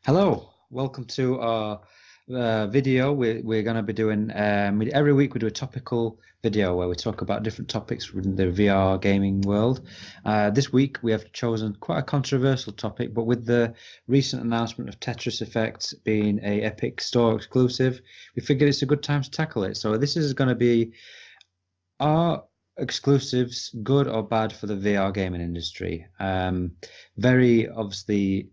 Hello, welcome to our video. We're going to be doing every week we do a topical video where we talk about different topics within the VR gaming world. This week we have chosen quite a controversial topic, but with the recent announcement of Tetris Effect being a Epic Store exclusive, we figured it's a good time to tackle it. So this is going to be, are exclusives good or bad for the VR gaming industry? Very obviously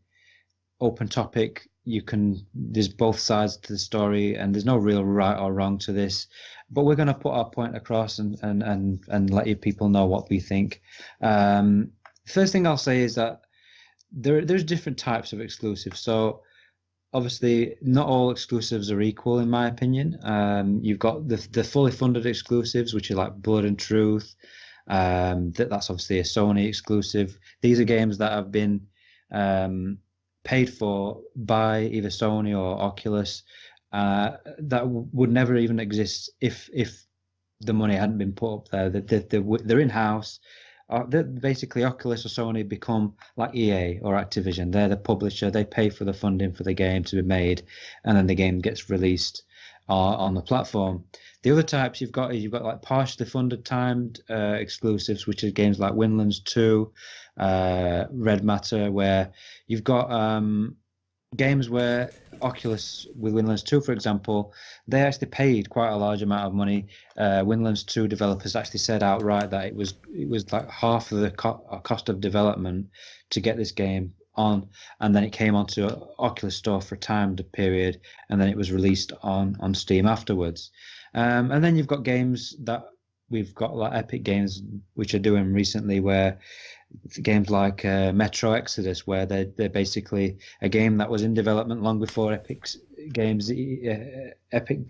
open topic. There's both sides to the story, and there's no real right or wrong to this. But we're going to put our point across and let you people know what we think. First thing I'll say is that there's different types of exclusives. So obviously, not all exclusives are equal, in my opinion. You've got the fully funded exclusives, which are like Blood and Truth. That's obviously a Sony exclusive. These are games that have been paid for by either Sony or Oculus that would never even exist if the money hadn't been put up there. They're in house. Basically, Oculus or Sony become like EA or Activision. They're the publisher. They pay for the funding for the game to be made, and then the game gets released on the platform. The other types you've got like partially funded timed exclusives, which are games like Windlands 2, Red Matter, where you've got games where Oculus with Windlands 2, for example, they actually paid quite a large amount of money. Windlands 2 developers actually said outright that it was like half of the cost of development to get this game on, and then it came onto Oculus Store for a timed period, and then it was released on Steam afterwards. And then you've got games that we've got like Epic Games, which are doing recently, where games like Metro Exodus, where they're basically a game that was in development long before Epic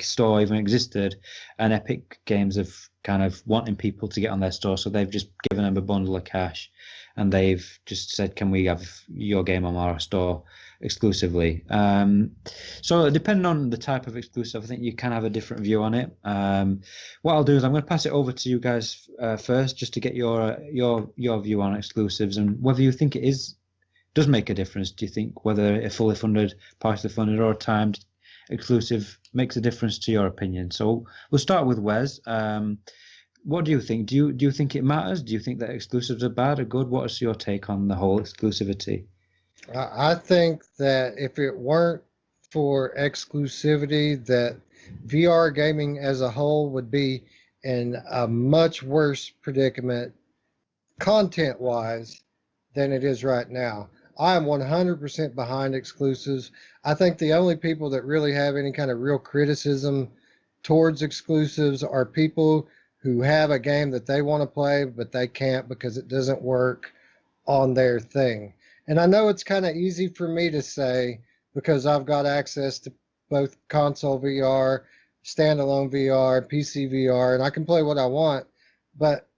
Store even existed, and Epic Games have kind of wanting people to get on their store, so they've just given them a bundle of cash, and they've just said, "Can we have your game on our store exclusively?" So depending on the type of exclusive, I think you can have a different view on it. What I'll do is I'm going to pass it over to you guys first, just to get your view on exclusives and whether you think does make a difference. Do you think whether a fully funded, partially funded, or a timed exclusive makes a difference to your opinion? So we'll start with Wes. What do you think? Do you think it matters? Do you think that exclusives are bad or good? What is your take on the whole exclusivity? I think that if it weren't for exclusivity, that VR gaming as a whole would be in a much worse predicament content wise than it is right now. I am 100% behind exclusives. I think the only people that really have any kind of real criticism towards exclusives are people who have a game that they want to play, but they can't because it doesn't work on their thing. And I know it's kind of easy for me to say because I've got access to both console VR, standalone VR, PC VR, and I can play what I want. But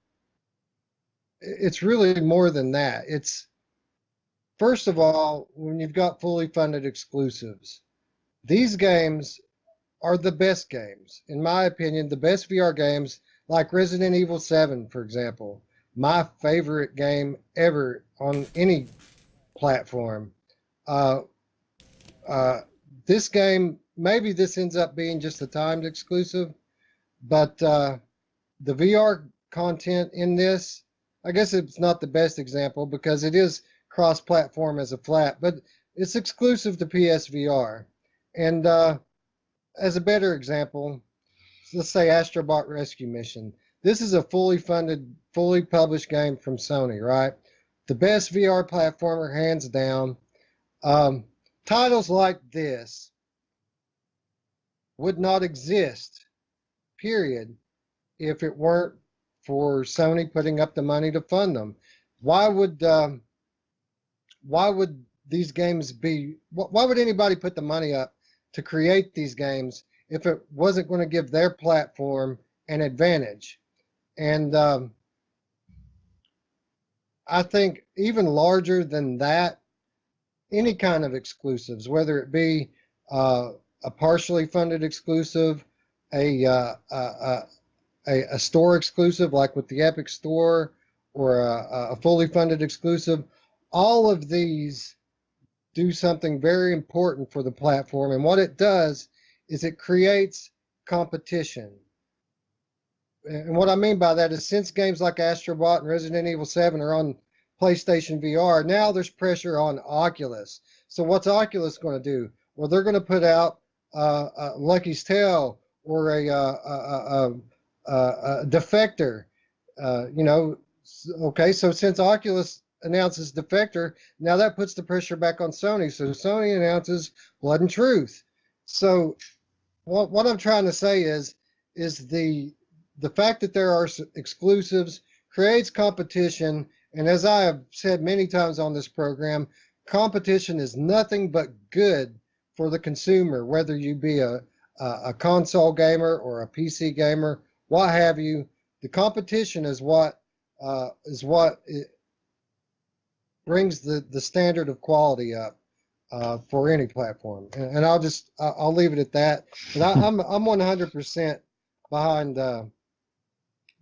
it's really more than that. It's first of all, when you've got fully funded exclusives, these games are the best games. In my opinion, the best VR games, like Resident Evil 7, for example, my favorite game ever on any platform. Uh, uh, this game, maybe this ends up being just a timed exclusive, but the VR content in this, I guess it's not the best example because it is cross-platform as a flat, but it's exclusive to PSVR. And as a better example, let's say Astrobot Rescue Mission. This is a fully funded, fully published game from Sony, right? The best VR platformer, hands down. Um, Titles like this would not exist, period, if it weren't for Sony putting up the money to fund them. Why would why would these games be? Why would anybody put the money up to create these games if it wasn't going to give their platform an advantage? And I think even larger than that, any kind of exclusives, whether it be a partially funded exclusive, a, uh, a, a store exclusive like with the Epic Store, or a fully funded exclusive, all of these do something very important for the platform. And what it does is it creates competition. And what I mean by that is since games like Astrobot and Resident Evil 7 are on PlayStation VR, now there's pressure on Oculus. So what's Oculus going to do? Well, they're going to put out Lucky's Tale or a Defector. You know, okay, so since Oculus announces Defector, now that puts the pressure back on Sony. So Sony announces Blood and Truth. So what I'm trying to say is the fact that there are exclusives creates competition. And as I have said many times on this program, competition is nothing but good for the consumer, whether you be a console gamer or a PC gamer, what have you. The competition is what brings the standard of quality up for any platform. And I'll leave it at that. But I'm 100% behind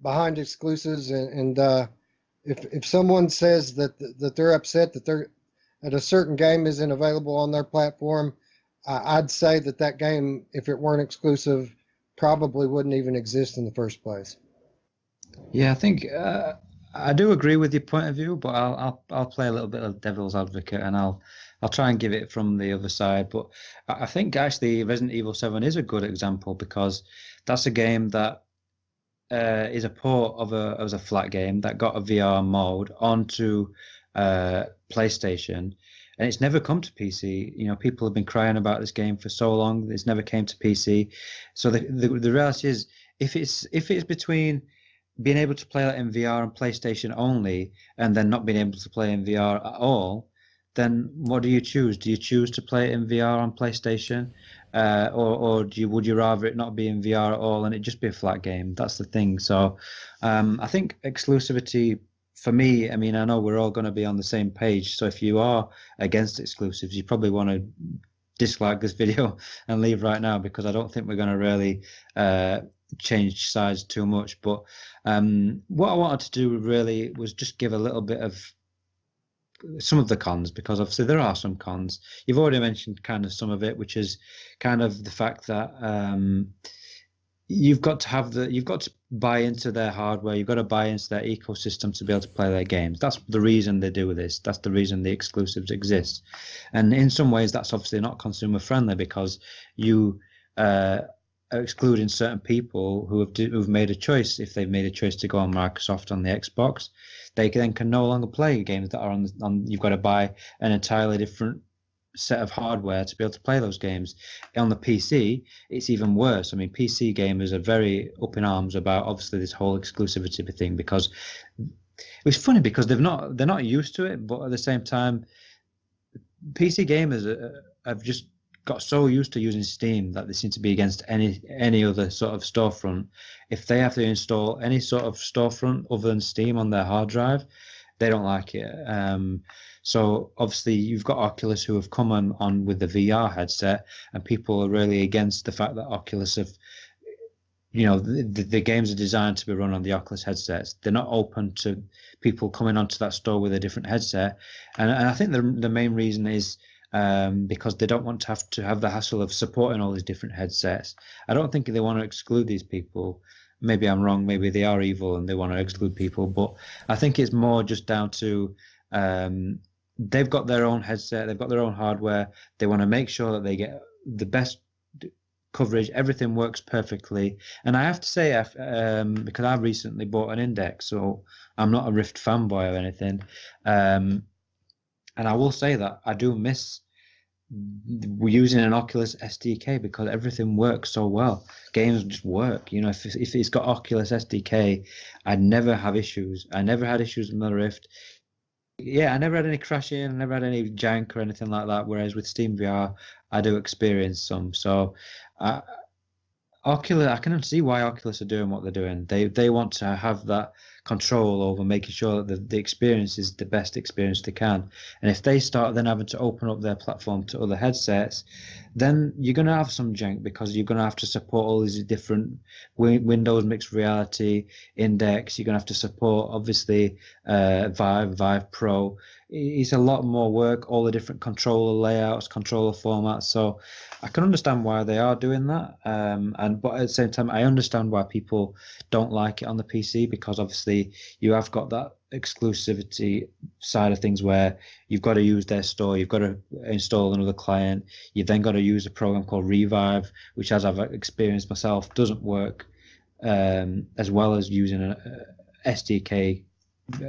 behind exclusives, and if someone says that they're upset that a certain game isn't available on their platform, I'd say that game, if it weren't exclusive, probably wouldn't even exist in the first place. Yeah, I think I do agree with your point of view, but I'll play a little bit of devil's advocate, and I'll try and give it from the other side. But I think actually Resident Evil 7 is a good example because that's a game that is a port of a flat game that got a VR mode onto PlayStation, and it's never come to PC. You know, people have been crying about this game for so long; it's never came to PC. So the reality is, if it's between being able to play that in VR and PlayStation only, and then not being able to play in VR at all, then what do you choose? Do you choose to play it in VR on PlayStation, or would you rather it not be in VR at all and it just be a flat game? That's the thing. So, I think exclusivity for me. I mean, I know we're all going to be on the same page. So if you are against exclusives, you probably want to dislike this video and leave right now because I don't think we're going to really change sides too much. But what I wanted to do really was just give a little bit of some of the cons, because obviously there are some cons. You've already mentioned kind of some of it, which is kind of the fact that you've got to buy into their hardware, you've got to buy into their ecosystem to be able to play their games. That's the reason they do this. That's the reason the exclusives exist. And in some ways that's obviously not consumer friendly because you are excluding certain people who've made a choice. If they've made a choice to go on Microsoft on the Xbox, they then can no longer play games that are on you've got to buy an entirely different set of hardware to be able to play those games. On the PC, it's even worse. I mean, PC gamers are very up in arms about obviously this whole exclusivity thing because it's funny because they're not used to it, but at the same time, PC gamers have just got so used to using Steam that they seem to be against any other sort of storefront. If they have to install any sort of storefront other than Steam on their hard drive, they don't like it. So obviously you've got Oculus who have come on with the VR headset, and people are really against the fact that Oculus have, you know, the games are designed to be run on the Oculus headsets. They're not open to people coming onto that store with a different headset, and I think the main reason is because they don't want to have the hassle of supporting all these different headsets. I don't think they want to exclude these people. Maybe I'm wrong. Maybe they are evil and they want to exclude people. But I think it's more just down to they've got their own headset, they've got their own hardware. They want to make sure that they get the best coverage. Everything works perfectly. And I have to say, because I recently bought an Index, so I'm not a Rift fanboy or anything. And I will say that I do miss using an Oculus SDK because everything works so well. Games just work. You know, if it's got Oculus SDK, I'd never have issues. I never had issues with the Rift. Yeah, I never had any crashing, I never had any jank or anything like that. Whereas with Steam VR, I do experience some. So, Oculus, I can see why Oculus are doing what they're doing. They want to have that control over making sure that the experience is the best experience they can. And if they start then having to open up their platform to other headsets, then you're going to have some jank because you're going to have to support all these different Windows mixed reality index. You're going to have to support obviously Vive Pro. It's a lot more work, all the different controller layouts, controller formats. So I can understand why they are doing that. But at the same time, I understand why people don't like it on the PC because obviously you have got that exclusivity side of things where you've got to use their store, you've got to install another client, you've then got to use a program called Revive, which, as I've experienced myself, doesn't work as well as using a SDK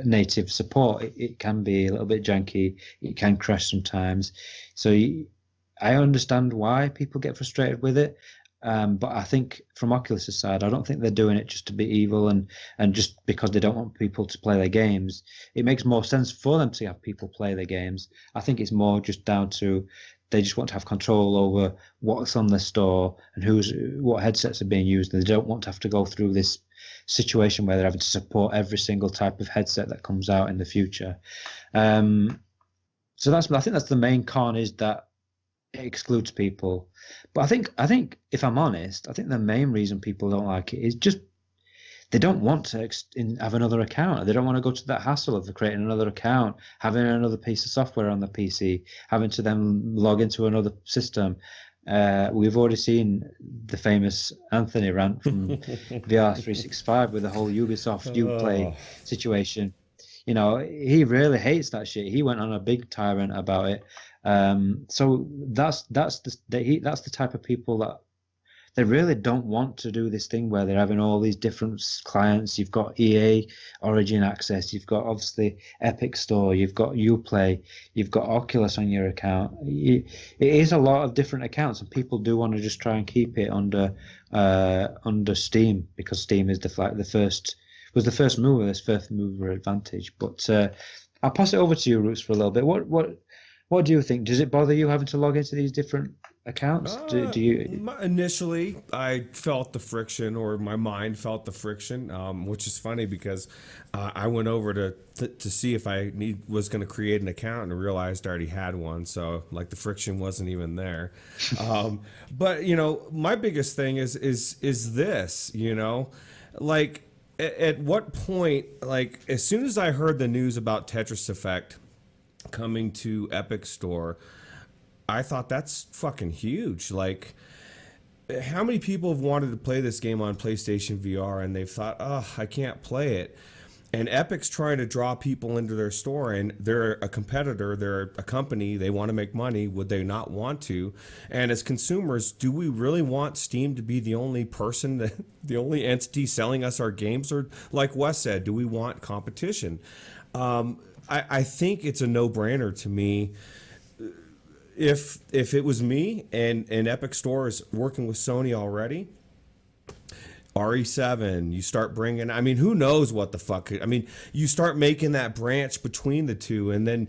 native support. It can be a little bit janky, it can crash sometimes. So I understand why people get frustrated with it. But I think from Oculus's side, I don't think they're doing it just to be evil and just because they don't want people to play their games. It makes more sense for them to have people play their games. I think it's more just down to they just want to have control over what's on the store and what headsets are being used. And they don't want to have to go through this situation where they're having to support every single type of headset that comes out in the future. So I think that's the main con, is that it excludes people. But I think if I'm honest, I think the main reason people don't like it is just they don't want to have another account. They don't want to go to that hassle of creating another account, having another piece of software on the PC, having to then log into another system. We've already seen the famous Anthony rant from VR 365 with the whole Ubisoft Uplay situation. He really hates that shit. He went on a big tyrant about it. So that's the type of people that they really don't want to do this thing where they're having all these different clients. You've got EA Origin access, you've got obviously Epic Store, you've got Uplay, you've got Oculus on your account. It is a lot of different accounts, and people do want to just try and keep it under Steam, because Steam is the first mover, this first mover advantage. But I'll pass it over to you, Roots, for a little bit. What do you think? Does it bother you having to log into these different accounts? Do you? Initially, I felt the friction, or my mind felt the friction, which is funny because I went over to see if I was going to create an account and realized I already had one. So like the friction wasn't even there. But my biggest thing is this, like at what point, like as soon as I heard the news about Tetris Effect coming to Epic Store, I thought that's fucking huge. Like, how many people have wanted to play this game on PlayStation VR and they've thought, oh, I can't play it. And Epic's trying to draw people into their store, and they're a competitor, they're a company, they want to make money. Would they not want to? And as consumers, do we really want Steam to be the only the only entity selling us our games? Or like Wes said, do we want competition? I think it's a no-brainer to me. If it was me and Epic Store is working with Sony already, RE7, you start bringing, I mean, who knows what the fuck, I mean, you start making that branch between the two, and then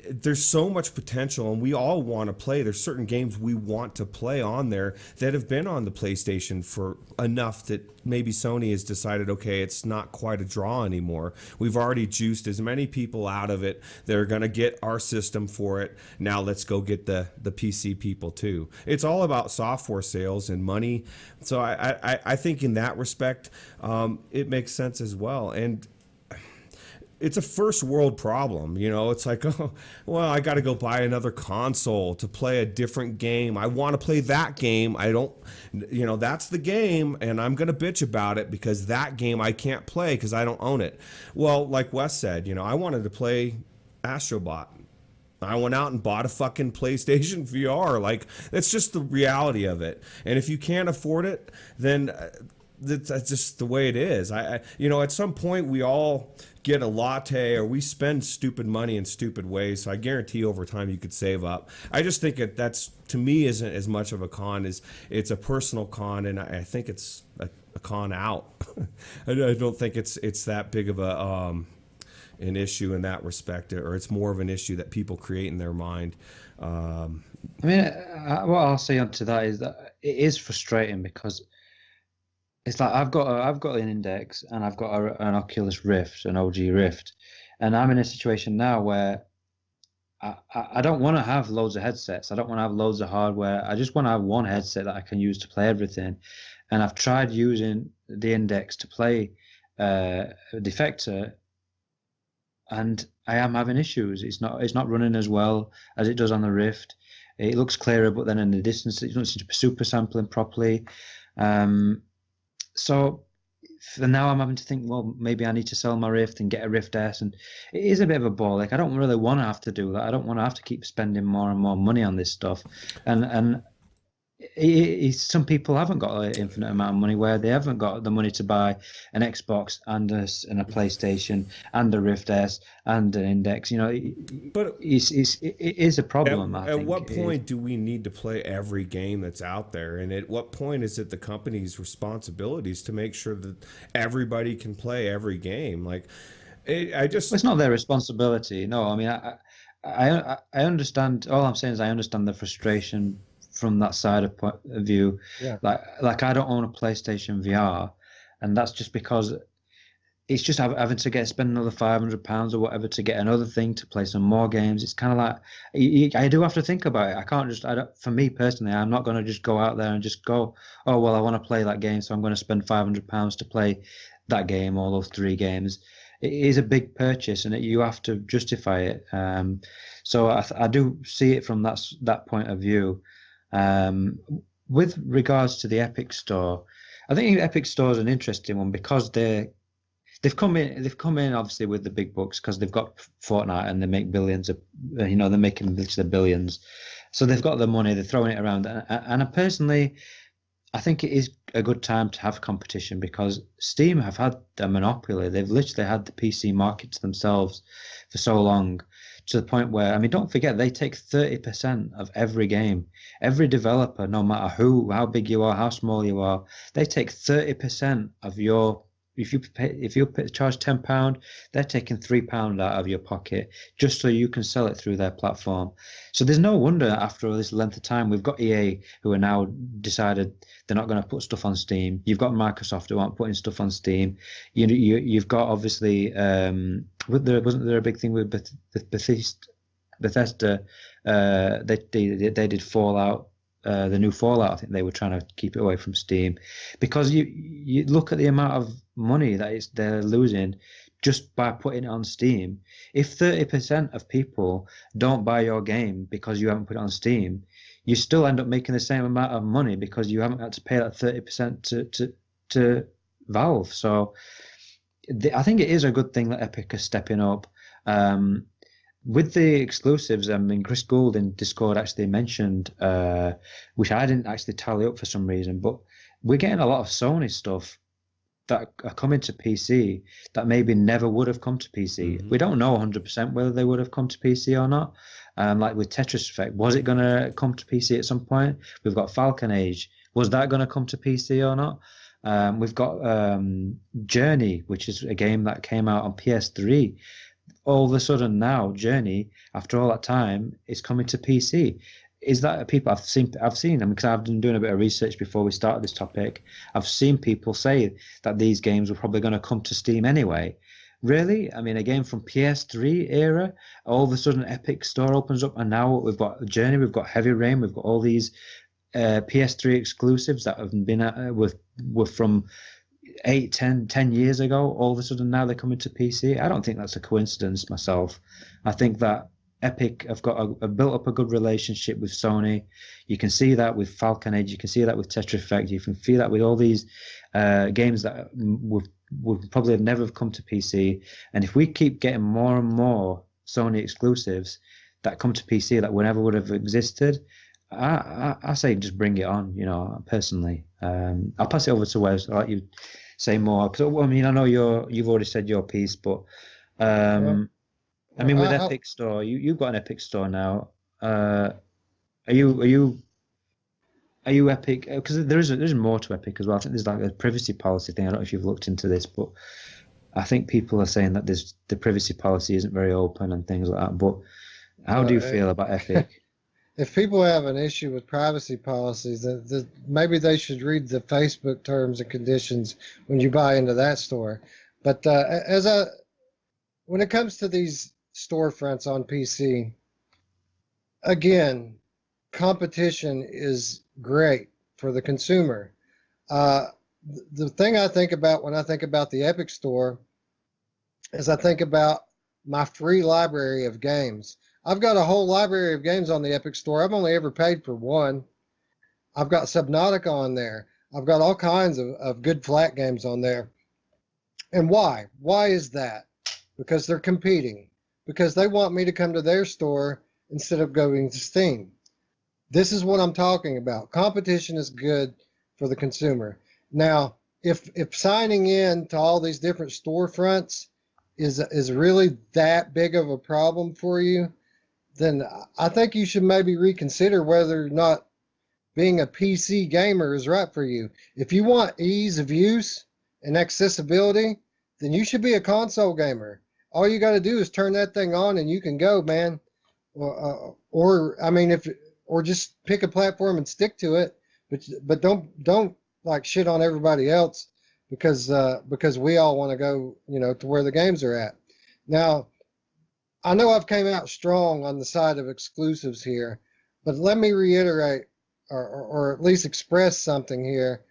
there's so much potential, and we all want to play. There's certain games we want to play on there that have been on the PlayStation for enough that maybe Sony has decided, okay, it's not quite a draw anymore. We've already juiced as many people out of it. They're going to get our system for it. Now let's go get the PC people too. It's all about software sales and money. So I think in that respect, it makes sense as well. And it's a first world problem. It's like, oh, well, I got to go buy another console to play a different game. I want to play that game. I don't, that's the game, and I'm going to bitch about it because that game I can't play because I don't own it. Well, like Wes said, I wanted to play Astrobot. I went out and bought a fucking PlayStation VR. Like, that's just the reality of it. And if you can't afford it, then that's just the way it is. At some point we all get a latte, or we spend stupid money in stupid ways. So I guarantee over time you could save up. I just think that's, to me, isn't as much of a con as it's a personal con, and I think it's a con out. I don't think it's that big of an issue in that respect, or it's more of an issue that people create in their mind. I mean, what I'll say onto that is that it is frustrating because it's like I've got an Index and I've got an Oculus Rift, an OG Rift, and I'm in a situation now where I don't want to have loads of headsets. I don't want to have loads of hardware. I just want to have one headset that I can use to play everything. And I've tried using the Index to play Defector, and I am having issues. It's not running as well as it does on the Rift. It looks clearer, but then in the distance, it doesn't seem to be super sampling properly. Um, so for now, I'm having to think, well, maybe I need to sell my Rift and get a Rift S, and it is a bit of a ball. Like I don't really want to have to do that. I don't want to have to keep spending more and more money on this stuff, and some people haven't got an infinite amount of money where they haven't got the money to buy an Xbox and a PlayStation and a Rift S and an Index. You know, But it is a problem. I at think. what point do we need to play every game that's out there? And at what point is it the company's responsibilities to make sure that everybody can play every game? Like, I just, It's not their responsibility. No, I mean, I understand. All I'm saying is I understand the frustration from that side of point of view. Yeah. Like I don't own a PlayStation VR, and that's just because it's just having to spend another £500 or whatever to get another thing to play some more games. It's kind of like I do have to think about it. I can't just. I don't, for me personally, I'm not going to just go out there and just go, oh well, I want to play that game, so I'm going to spend £500 to play that game or those three games. It is a big purchase, and you have to justify it. So I do see it from that point of view. Um, with regards to the Epic Store, I think Epic Store is an interesting one because they've come in obviously with the big bucks because they've got Fortnite and they make billions of, they're making the billions, so they've got the money, they're throwing it around, and I personally, I think it is a good time to have competition because Steam have had a monopoly. They've literally had the PC market to themselves for so long, to the point where, I mean, don't forget, they take 30% of every game. Every developer, no matter how big you are, how small you are, they take 30% of your. If you charge £10, they're taking £3 out of your pocket just so you can sell it through their platform. So there's no wonder after all this length of time, we've got EA who are now decided they're not going to put stuff on Steam. You've got Microsoft who aren't putting stuff on Steam. You've got obviously wasn't there a big thing with Bethesda? They did Fallout. The new Fallout, I think they were trying to keep it away from Steam, because you look at the amount of money that they're losing just by putting it on Steam. If 30% of people don't buy your game because you haven't put it on Steam, you still end up making the same amount of money because you haven't had to pay that 30% to Valve. So I think it is a good thing that Epic is stepping up. With the exclusives, I mean, Chris Gould in Discord actually mentioned, which I didn't actually tally up for some reason, but we're getting a lot of Sony stuff that are coming to PC that maybe never would have come to PC. mm-hmm. We don't know 100% whether they would have come to PC or not. Like with Tetris Effect, was it going to come to PC at some point? We've got Falcon Age. Was that going to come to PC or not? We've got Journey, which is a game that came out on PS3. All of a sudden now, Journey, after all that time, is coming to PC. Is that people I've seen? I mean, because I've been doing a bit of research before we started this topic. I've seen people say that these games were probably going to come to Steam anyway. Really? I mean, a game from PS3 era, all of a sudden Epic Store opens up, and now we've got Journey, we've got Heavy Rain, we've got all these PS3 exclusives that have been were from 8, 10 years ago. All of a sudden now they're coming to PC. I don't think that's a coincidence myself. I think that Epic have built up a good relationship with Sony. You can see that with Falcon Age. You can see that with Tetris Effect. You can feel that with all these games that would probably have never come to PC. And if we keep getting more and more Sony exclusives that come to PC that never would have existed, I say just bring it on. Personally, I'll pass it over to Wes. I'll let you say more, because I mean, I know you've already said your piece, but I mean, with Epic Store, you've got an Epic Store now. Are you Epic? Because there's more to Epic as well. I think there's like a privacy policy thing. I don't know if you've looked into this, but I think people are saying that the privacy policy isn't very open and things like that. But how do you feel about Epic? If people have an issue with privacy policies, maybe they should read the Facebook terms and conditions when you buy into that store. But when it comes to these storefronts on PC, again, competition is great for the consumer. Uh, the thing I think about when I think about the Epic Store is I think about my free library of games. I've got a whole library of games on the Epic Store. I've only ever paid for one. I've got Subnautica on there. I've got all kinds of good flat games on there. And why? Why is that? Because they're competing. Because they want me to come to their store instead of going to Steam. This is what I'm talking about. Competition is good for the consumer. Now, if signing in to all these different storefronts is really that big of a problem for you, then I think you should maybe reconsider whether or not being a PC gamer is right for you. If you want ease of use and accessibility, then you should be a console gamer. All you got to do is turn that thing on and you can go, man. Or I mean, if or just pick a platform and stick to it, but don't like shit on everybody else because we all want to go, to where the games are at. Now, I know I've came out strong on the side of exclusives here, but let me reiterate or at least express something here.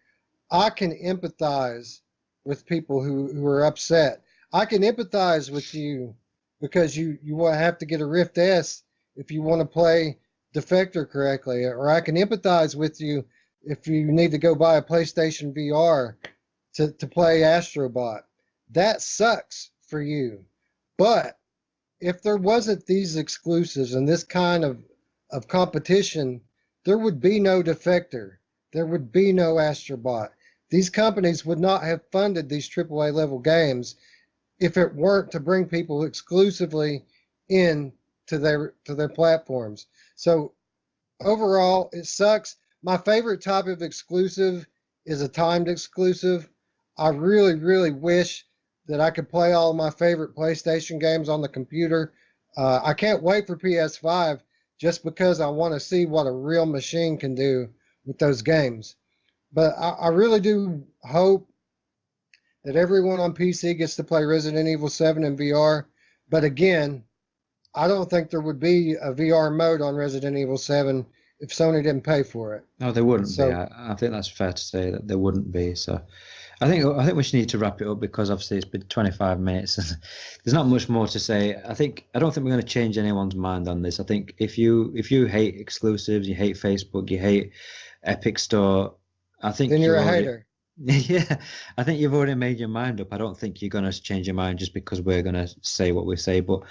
I can empathize with people who are upset. I can empathize with you because you will have to get a Rift S if you want to play Defector correctly, or I can empathize with you if you need to go buy a PlayStation VR to play Astrobot. That sucks for you. But if there wasn't these exclusives and this kind of competition, there would be no Defector. There would be no Astrobot. These companies would not have funded these AAA level games if it weren't to bring people exclusively in to their platforms. So overall, it sucks. My favorite type of exclusive is a timed exclusive. I really, really wish that I could play all of my favorite PlayStation games on the computer. I can't wait for PS5 just because I want to see what a real machine can do with those games. But I really do hope that everyone on PC gets to play Resident Evil 7 in VR. But again, I don't think there would be a VR mode on Resident Evil 7 if Sony didn't pay for it. No, there wouldn't So, be. I think that's fair to say that there wouldn't be. So, I think we should need to wrap it up because obviously it's been 25 minutes and there's not much more to say. I don't think we're going to change anyone's mind on this. I think if you hate exclusives, you hate Facebook, you hate Epic Store, I think then you're you've a already, hater. yeah, I think you've already made your mind up. I don't think you're going to change your mind just because we're going to say what we say. But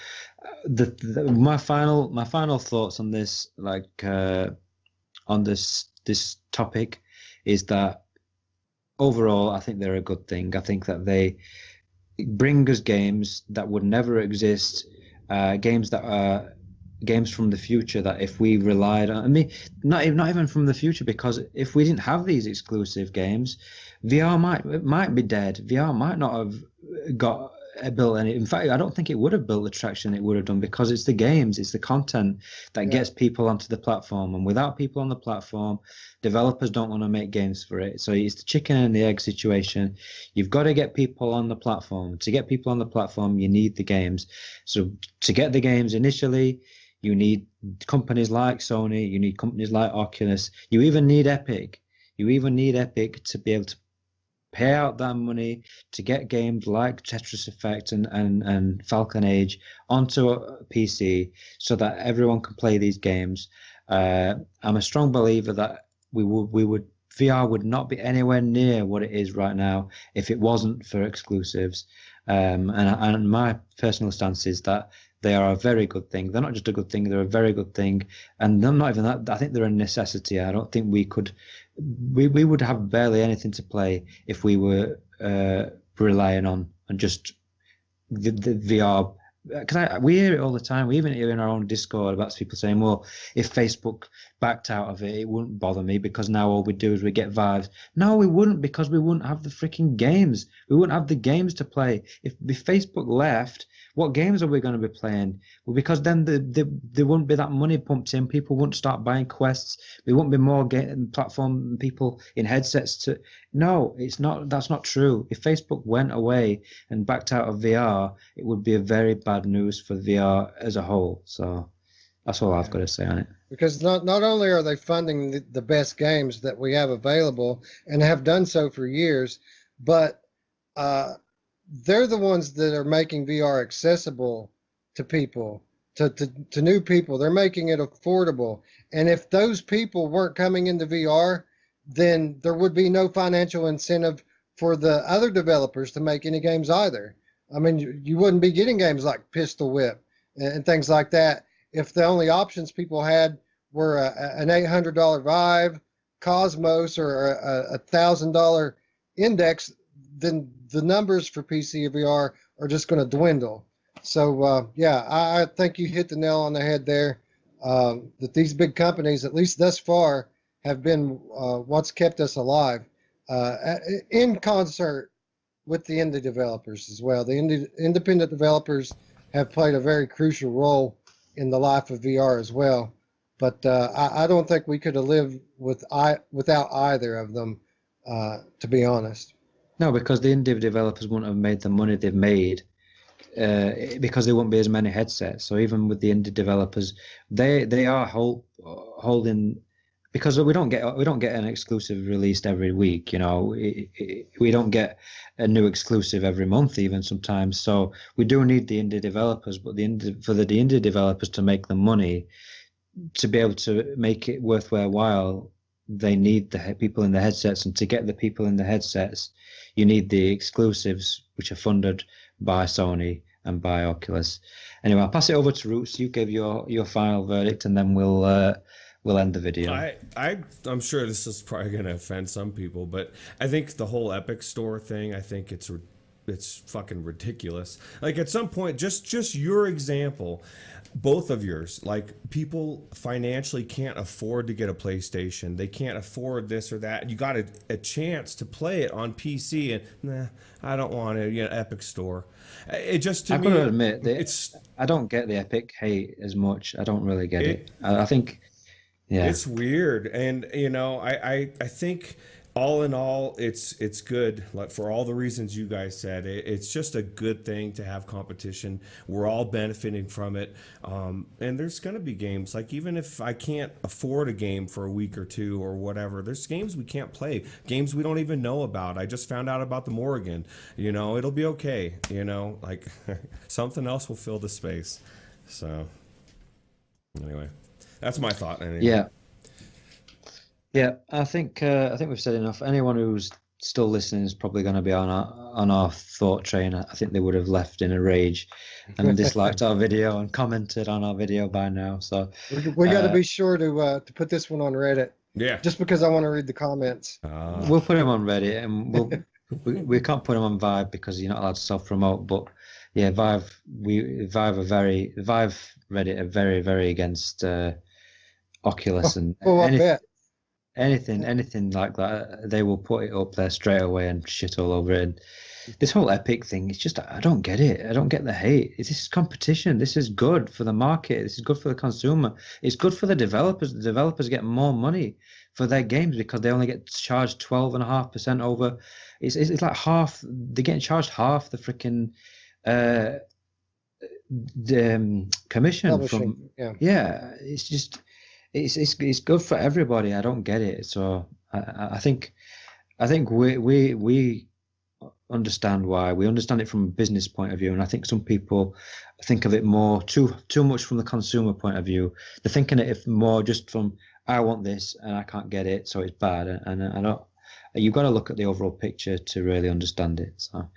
my final thoughts on this, on this topic, is that overall, I think they're a good thing. I think that they bring us games that would never exist, games that are games from the future that if we relied on, I mean, not even from the future, because if we didn't have these exclusive games, VR might be dead. VR might not have got built any. In fact, I don't think it would have built the traction it would have done because it's the games, it's the content that gets people onto the platform, and without people on the platform, developers don't want to make games for it. So it's the chicken and the egg situation. You've got to get people on the platform. To get people on the platform, you need the games. So to get the games initially, you need companies like Sony, you need companies like Oculus, you even need Epic. You even need Epic to be able to pay out that money to get games like Tetris Effect and Falcon Age onto a PC so that everyone can play these games. I'm a strong believer that we would VR would not be anywhere near what it is right now if it wasn't for exclusives. And my personal stance is that they are a very good thing. They're not just a good thing; they're a very good thing. And they're not even that. I think they're a necessity. I don't think we could. We would have barely anything to play if we were relying on just the VR. Because we hear it all the time. We even hear in our own Discord about people saying, "Well, if Facebook backed out of it, it wouldn't bother me because now all we do is we get vibes." No, we wouldn't, because we wouldn't have the freaking games. We wouldn't have the games to play. If Facebook left, what games are we going to be playing? Well, because then there wouldn't be that money pumped in. People wouldn't start buying quests. There wouldn't be more platform people in headsets to. No, it's not. That's not true. If Facebook went away and backed out of VR, it would be a very bad news for VR as a whole. So, That's all I've got to say on it. Because not only are they funding the best games that we have available and have done so for years, but uh, they're the ones that are making VR accessible to people, to new people. They're making it affordable. And if those people weren't coming into VR, then there would be no financial incentive for the other developers to make any games either. I mean, you wouldn't be getting games like Pistol Whip and things like that if the only options people had were an $800 Vive, Cosmos, or a $1,000 Index. Then the numbers for PC VR are just going to dwindle. So yeah, I think you hit the nail on the head there. That these big companies, at least thus far, have been what's kept us alive, in concert with the indie developers as well. The independent developers have played a very crucial role in the life of VR as well. But I don't think we could have lived without either of them, to be honest. No, because the indie developers wouldn't have made the money they've made because there wouldn't be as many headsets. So even with the indie developers, they are holding, because we don't get an exclusive released every week. You know, we don't get a new exclusive every month even sometimes. So we do need the indie developers, but for the indie developers to make the money, to be able to make it worth their while, they need the people in the headsets, and to get the people in the headsets, you need the exclusives, which are funded by Sony and by Oculus. Anyway, I'll pass it over to Roots. You give your final verdict, and then we'll end the video. I'm sure this is probably going to offend some people, but I think the whole Epic Store thing, I think it's fucking ridiculous. Like at some point, just your example, both of yours, like people financially can't afford to get a PlayStation. They can't afford this or that. You got a chance to play it on PC, and nah, I don't want to. You know, Epic Store. It just to I've me, got to admit, I don't get the Epic hate as much. I don't really get it. I think, yeah, it's weird, and you know, I think. All in all, it's good. Like for all the reasons you guys said, it's just a good thing to have competition. We're all benefiting from it, and there's going to be games like, even if I can't afford a game for a week or two or whatever, there's games we can't play, games we don't even know about. I just found out about the Morrigan. You know, it'll be okay. You know, like something else will fill the space. So anyway, that's my thought. Anyway. yeah. Yeah, I think we've said enough. Anyone who's still listening is probably going to be on our thought train. I think they would have left in a rage and disliked our video and commented on our video by now. So we got to be sure to put this one on Reddit. Yeah. Just because I want to read the comments. We'll put them on Reddit, and we can't put them on Vive because you're not allowed to self-promote. But yeah, Vive Reddit are very, very against Oculus and I bet. anything like that, they will put it up there straight away and shit all over it. And this whole Epic thing, it's just, I don't get it. I don't get the hate. This is competition. This is good for the market. This is good for the consumer. It's good for the developers. The developers get more money for their games because they only get charged 12.5% over. It's like half. They're getting charged half the freaking commission Publishing, from. Yeah, it's just. It's good for everybody. I don't get it. So I think we understand why. We understand it from a business point of view, and I think some people think of it more too much from the consumer point of view. They're thinking it more just from, I want this and I can't get it, so it's bad. And I don't. You've got to look at the overall picture to really understand it. So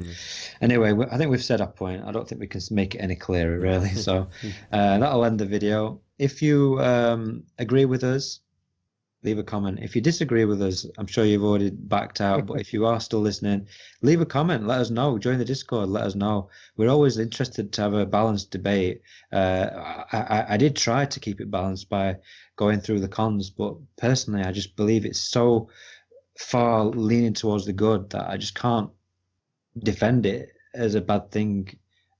anyway, I think we've said our point. I don't think we can make it any clearer, really. So that'll end the video. If you agree with us, leave a comment. If you disagree with us, I'm sure you've already backed out, but if you are still listening, leave a comment. Let us know. Join the Discord. Let us know. We're always interested to have a balanced debate. I did try to keep it balanced by going through the cons, but personally, I just believe it's so far leaning towards the good that I just can't defend it as a bad thing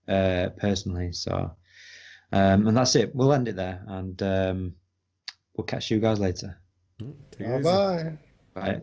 personally. So and that's it. We'll end it there, and we'll catch you guys later. Bye. Bye.